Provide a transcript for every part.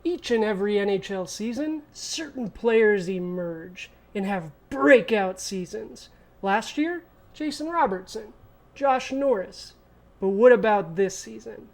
Each and every NHL season, certain players emerge and have breakout seasons. Last year, Jason Robertson, Josh Norris. But what about this season?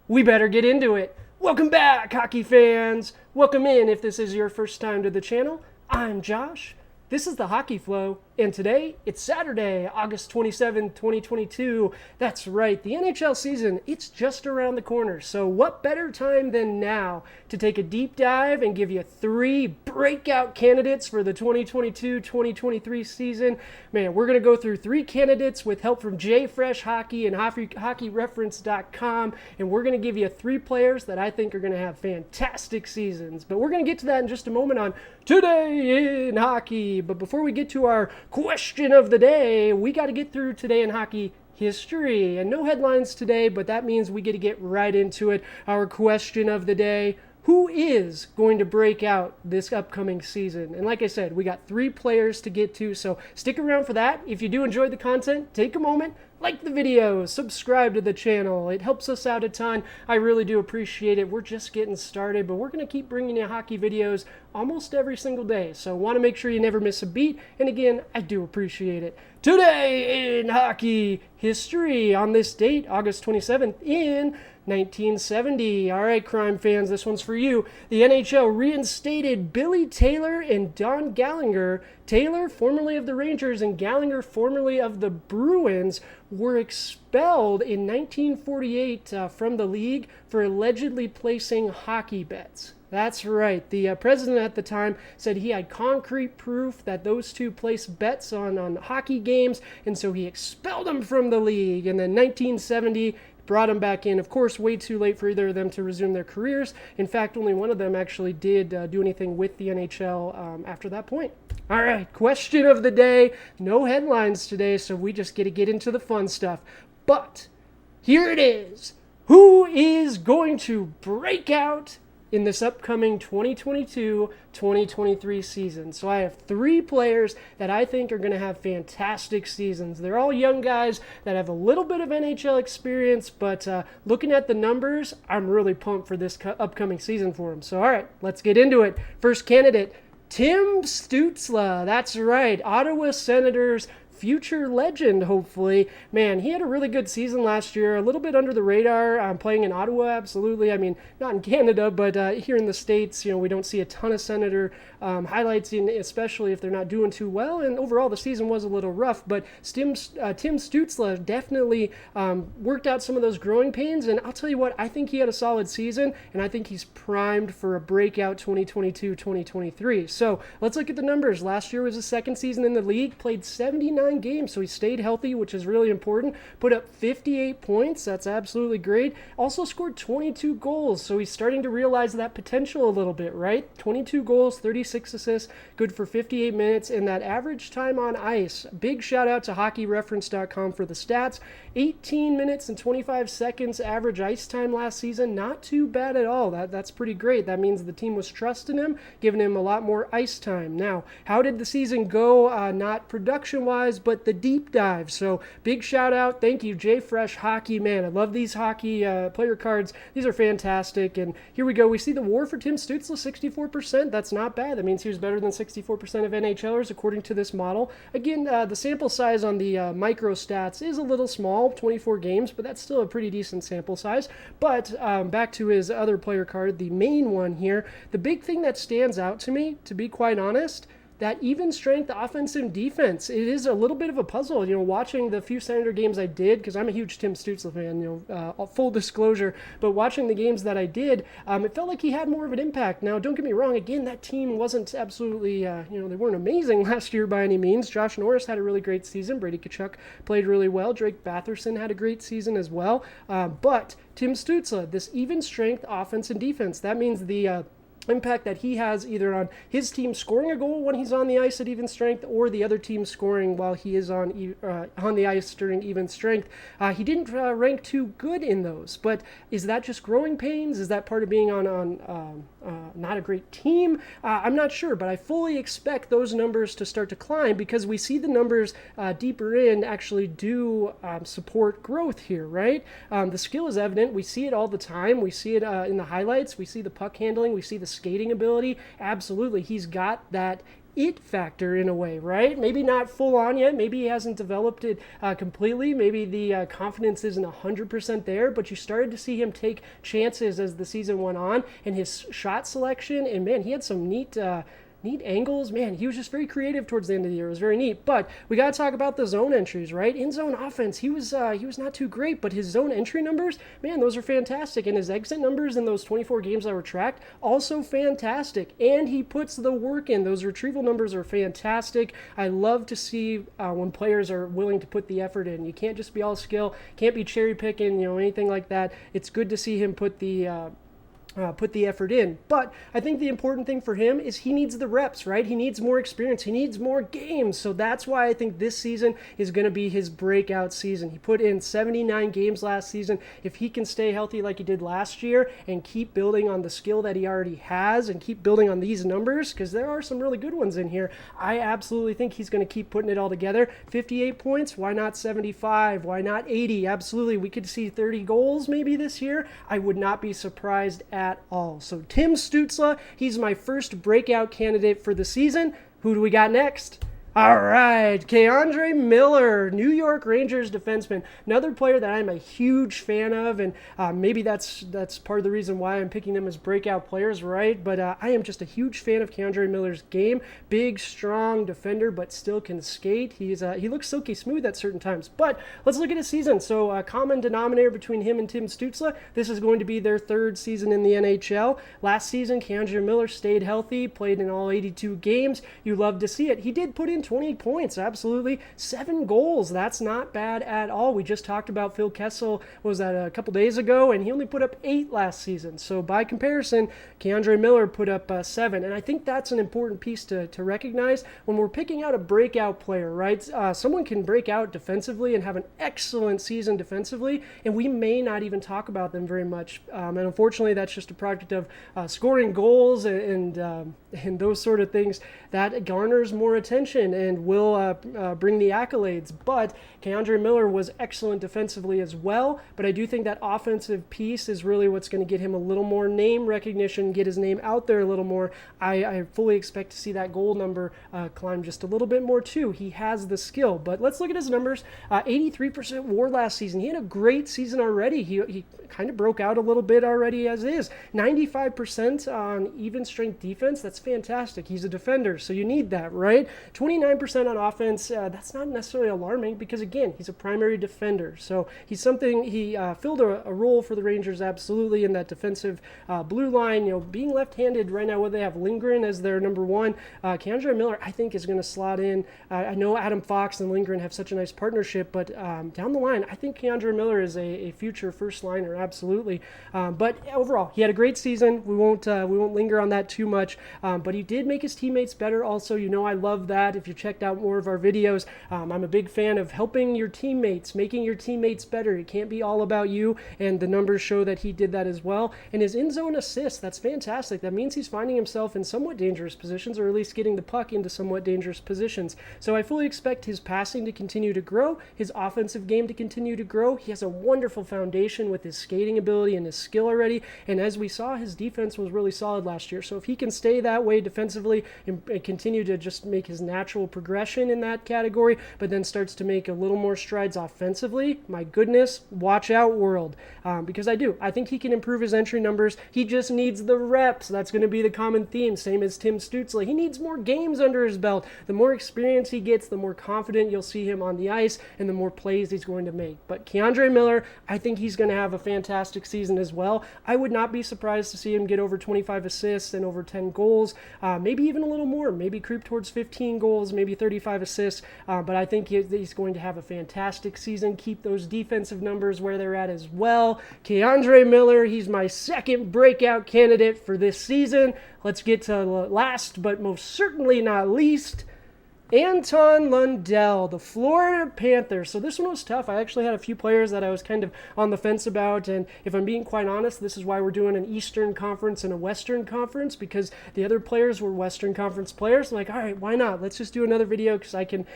We better get into it. Welcome back, hockey fans. Welcome in if this is your first time to the channel. I'm Josh. This is the Hockey Flow, and today it's Saturday, August 27th, 2022. That's right, the NHL season, it's just around the corner. So what better time than now to take a deep dive and give you 3 breakout candidates for the 2022-2023 season. Man, we're going to go through 3 candidates with help from Jfresh Hockey and hockeyreference.com, and we're going to give you 3 players that I think are going to have fantastic seasons. But we're going to get to that in just a moment on Today in Hockey. But before we get to our question of the day, we got to get through Today in Hockey history. And no headlines today, but that means we get to get right into it. Our question of the day: who is going to break out this upcoming season? And like I said, we got 3 players to get to, so stick around for that. If you do enjoy the content, take a moment, like the video, subscribe to the channel. It helps us out a ton. I really do appreciate it. We're just getting started, but we're going to keep bringing you hockey videos almost every single day. So want to make sure you never miss a beat. And again, I do appreciate it. Today in hockey history, on this date, August 27th in 1970. All right, crime fans, this one's for you. The NHL reinstated Billy Taylor and Don Gallagher. Taylor, formerly of the Rangers, and Gallagher, formerly of the Bruins, were expelled in 1948 from the league for allegedly placing hockey bets. That's right. The president at the time said he had concrete proof that those two placed bets on hockey games, and so he expelled them from the league. And then 1970, brought them back in. Of course, way too late for either of them to resume their careers. In fact, only one of them actually did do anything with the NHL after that point. All right, question of the day. No headlines today, so we just get to get into the fun stuff. But here it is. Who is going to break out in this upcoming 2022-2023 season? So I have 3 players that I think are going to have fantastic seasons. They're all young guys that have a little bit of NHL experience, but looking at the numbers, I'm really pumped for this upcoming season for them. So all right, let's get into it. First candidate, Tim Stutzle. That's right, Ottawa Senators future legend, hopefully. Man, he had a really good season last year, a little bit under the radar, playing in Ottawa, absolutely. I mean, not in Canada, but here in the States, we don't see a ton of Senator highlights, especially if they're not doing too well, and overall the season was a little rough, but Tim Stutzle definitely worked out some of those growing pains, and I'll tell you what, I think he had a solid season, and I think he's primed for a breakout 2022-2023. So let's look at the numbers. Last year was his second season in the league, played 79 games, so he stayed healthy, which is really important. Put up 58 points, that's absolutely great. Also scored 22 goals, so he's starting to realize that potential a little bit, right? 22 goals, 36 assists, good for 58 minutes, and that average time on ice. Big shout out to hockeyreference.com for the stats. 18 minutes and 25 seconds average ice time last season, not too bad at all. That's pretty great. That means the team was trusting him, giving him a lot more ice time. Now, how did the season go? Not production-wise, but the deep dive. So big shout out. Thank you, Jfresh Hockey. Man, I love these hockey player cards. These are fantastic. And here we go. We see the WAR for Tim Stutzle, 64%. That's not bad. That means he was better than 64% of NHLers according to this model. Again, the sample size on the micro stats is a little small, 24 games, but that's still a pretty decent sample size. But back to his other player card, the main one here, the big thing that stands out to me, to be quite honest, that even strength offense and defense, it is a little bit of a puzzle. Watching the few Senator games I did, because I'm a huge Tim Stutzle fan, full disclosure, but watching the games that I did, it felt like he had more of an impact. Now, don't get me wrong, again, that team wasn't absolutely, they weren't amazing last year by any means. Josh Norris had a really great season. Brady Tkachuk played really well. Drake Batherson had a great season as well. But Tim Stutzle, this even strength offense and defense, that means the impact that he has either on his team scoring a goal when he's on the ice at even strength, or the other team scoring while he is on the ice during even strength. He didn't rank too good in those, but is that just growing pains? Is that part of being on not a great team? I'm not sure, but I fully expect those numbers to start to climb because we see the numbers deeper in actually do support growth here, right? The skill is evident. We see it all the time. We see it in the highlights. We see the puck handling. We see the skating ability. Absolutely. He's got that it factor in a way, right? Maybe not full on yet. Maybe he hasn't developed it completely. Maybe the confidence isn't 100% there, but you started to see him take chances as the season went on, and his shot selection, and man, he had some neat angles. Man, he was just very creative towards the end of the year. It was very neat. But we got to talk about the zone entries, right? In zone offense, he was not too great, but his zone entry numbers, man, those are fantastic. And his exit numbers in those 24 games that were tracked, also fantastic. And he puts the work in. Those retrieval numbers are fantastic. I love to see when players are willing to put the effort in. You can't just be all skill, can't be cherry picking, anything like that. It's good to see him put the effort in. But I think the important thing for him is he needs the reps, right? He needs more experience. He needs more games. So that's why I think this season is going to be his breakout season. He put in 79 games last season. If he can stay healthy like he did last year and keep building on the skill that he already has and keep building on these numbers, because there are some really good ones in here, I absolutely think he's going to keep putting it all together. 58 points, why not 75? Why not 80? Absolutely. We could see 30 goals maybe this year. I would not be surprised at all. So Tim Stutzle, he's my first breakout candidate for the season. Who do we got next? All right, K'Andre Miller, New York Rangers defenseman, another player that I'm a huge fan of, and maybe that's part of the reason why I'm picking them as breakout players, right? But I am just a huge fan of K'Andre Miller's game. Big, strong defender, but still can skate. He looks silky smooth at certain times. But let's look at his season. So common denominator between him and Tim Stutzle, this is going to be their third season in the NHL. Last season, K'Andre Miller stayed healthy, played in all 82 games. You love to see it. He did put in 20 points, absolutely. 7 goals, that's not bad at all. We just talked about Phil Kessel, was that a couple days ago, and he only put up 8 last season. So by comparison, K'Andre Miller put up 7. And I think that's an important piece to recognize when we're picking out a breakout player, right? Someone can break out defensively and have an excellent season defensively, and we may not even talk about them very much. And unfortunately, that's just a product of scoring goals and those sort of things that garners more attention and will bring the accolades. But K'Andre Miller was excellent defensively as well, but I do think that offensive piece is really what's going to get him a little more name recognition, get his name out there a little more. I fully expect to see that goal number climb just a little bit more too. He has the skill. But let's look at his numbers. 83% WAR last season. He had a great season already. He kind of broke out a little bit already as is. 95% on even strength defense. That's fantastic. He's a defender, so you need that, right? 29% on offense. That's not necessarily alarming because, again, he's a primary defender. So he filled a role for the Rangers absolutely in that defensive blue line. Being left-handed right now, where they have Lindgren as their number one, K'Andre Miller, I think, is going to slot in. I know Adam Fox and Lindgren have such a nice partnership, but down the line, I think K'Andre Miller is a future first liner, absolutely. But overall, he had a great season. We won't linger on that too much, but he did make his teammates better. Also, I love that. If you checked out more of our videos, I'm a big fan of helping your teammates, making your teammates better. It can't be all about you, and the numbers show that he did that as well. And his in-zone assists, that's fantastic. That means he's finding himself in somewhat dangerous positions, or at least getting the puck into somewhat dangerous positions. So I fully expect his passing to continue to grow, his offensive game to continue to grow. He has a wonderful foundation with his skating ability and his skill already, and as we saw, his defense was really solid last year. So if he can stay that way defensively and continue to just make his natural progression in that category, but then starts to make a little more strides offensively, my goodness, watch out, world. Because I think he can improve his entry numbers. He just needs the reps. That's going to be the common theme, same as Tim Stutzle. He needs more games under his belt. The more experience he gets, the more confident you'll see him on the ice, and the more plays he's going to make. But K'Andre Miller, I think he's going to have a fantastic season as well. I would not be surprised to see him get over 25 assists and over 10 goals, maybe even a little more, maybe creep towards 15 goals, goals, maybe 35 assists, but I think he's going to have a fantastic season, keep those defensive numbers where they're at as well. K'Andre Miller, he's my second breakout candidate for this season. Let's get to last, but most certainly not least, Anton Lander, the Florida Panthers. So this one was tough. I actually had a few players that I was kind of on the fence about, and if I'm being quite honest, this is why we're doing an Eastern Conference and a Western Conference, because the other players were Western Conference players. I'm like, all right, why not? Let's just do another video because I can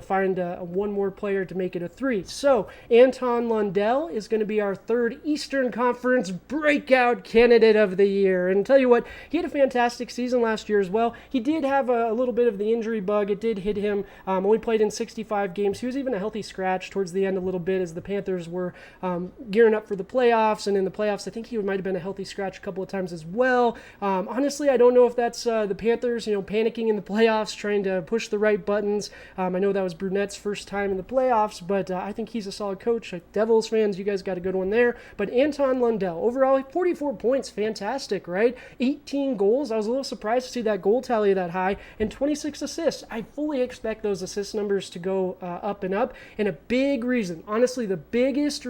find one more player to make it a 3. So Anton Lander is going to be our third Eastern Conference breakout candidate of the year. And tell you what, he had a fantastic season last year as well. He did have a little bit of the injury bug. It did hit him. Only played in 65 games. He was even a healthy scratch towards the end a little bit as the Panthers were gearing up for the playoffs. And in the playoffs, I think he might have been a healthy scratch a couple of times as well. Honestly, I don't know if that's the Panthers, panicking in the playoffs, trying to push the right buttons. I know that was Brunette's first time in the playoffs, but I think he's a solid coach. Like Devils fans, you guys got a good one there. But Anton Lander, overall, 44 points, fantastic, right? 18 goals. I was a little surprised to see that goal tally that high, and 26 assists. I fully expect those assist numbers to go up and up. And a big reason, honestly, the biggest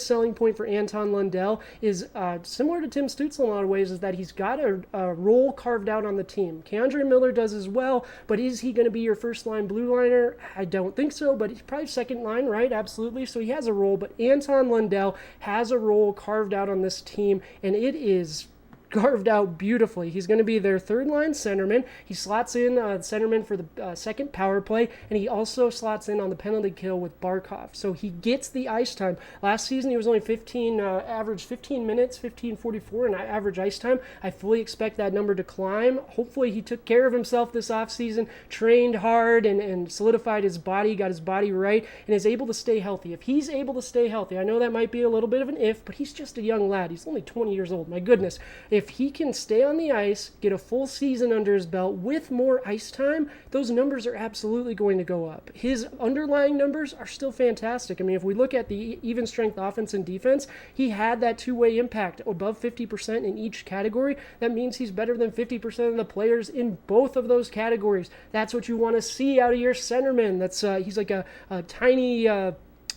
selling point for Anton Lander is similar to Tim Stutzle in a lot of ways, is that he's got a role carved out on the team. K'Andre Miller does as well, but is he going to be your first line blue liner? I don't think so, but he's probably second line, right? Absolutely. So he has a role, but Anton Lander has a role carved out on this team, and it is carved out beautifully. He's going to be their third line centerman. He slots in centerman for the second power play, and he also slots in on the penalty kill with Barkov. So he gets the ice time. Last season he was only averaged 15 minutes, 15:44 in average ice time. I fully expect that number to climb. Hopefully he took care of himself this offseason, trained hard and solidified his body, got his body right, and is able to stay healthy. If he's able to stay healthy, I know that might be a little bit of an if, but he's just a young lad. He's only 20 years old. My goodness. If he can stay on the ice, get a full season under his belt with more ice time, those numbers are absolutely going to go up. His underlying numbers are still fantastic. I mean, if we look at the even strength offense and defense, he had that two-way impact above 50% in each category. That means he's better than 50% of the players in both of those categories. That's what you want to see out of your centerman. He's like a tiny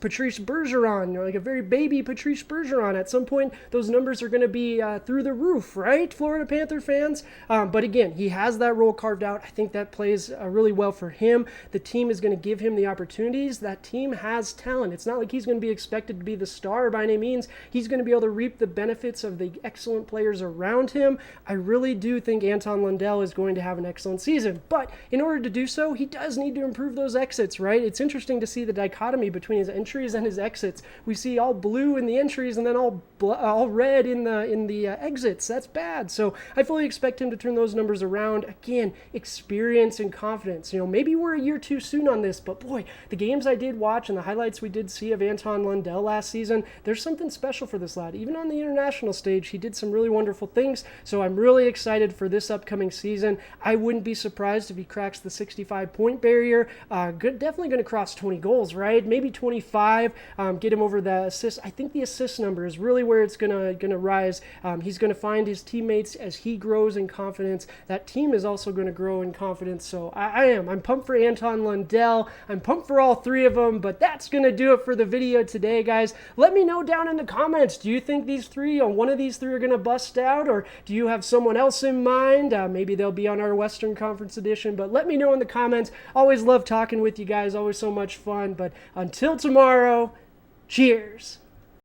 Patrice Bergeron, like a very baby Patrice Bergeron. At some point, those numbers are going to be through the roof, right, Florida Panther fans? But again, he has that role carved out. I think that plays really well for him. The team is going to give him the opportunities. That team has talent. It's not like he's going to be expected to be the star by any means. He's going to be able to reap the benefits of the excellent players around him. I really do think Anton Lander is going to have an excellent season. But in order to do so, he does need to improve those exits, right? It's interesting to see the dichotomy between his entries and his exits. We see all blue in the entries and then all red in the exits. That's bad. So I fully expect him to turn those numbers around. Again, experience and confidence. Maybe we're a year too soon on this, but boy, the games I did watch and the highlights we did see of Anton Lander last season, there's something special for this lad. Even on the international stage, he did some really wonderful things. So I'm really excited for this upcoming season. I wouldn't be surprised if he cracks the 65-point barrier. Definitely going to cross 20 goals, right? Maybe 25. Get him over the assist. I think the assist number is really where it's gonna rise. He's gonna find his teammates as he grows in confidence. That team is also gonna grow in confidence. So I'm pumped for Anton Lander. I'm pumped for all three of them. But that's gonna do it for the video today, guys. Let me know down in the comments. Do you think these three, or one of these three, are gonna bust out, or do you have someone else in mind? Maybe they'll be on our Western Conference edition. But let me know in the comments. Always love talking with you guys. Always so much fun. But until tomorrow, cheers.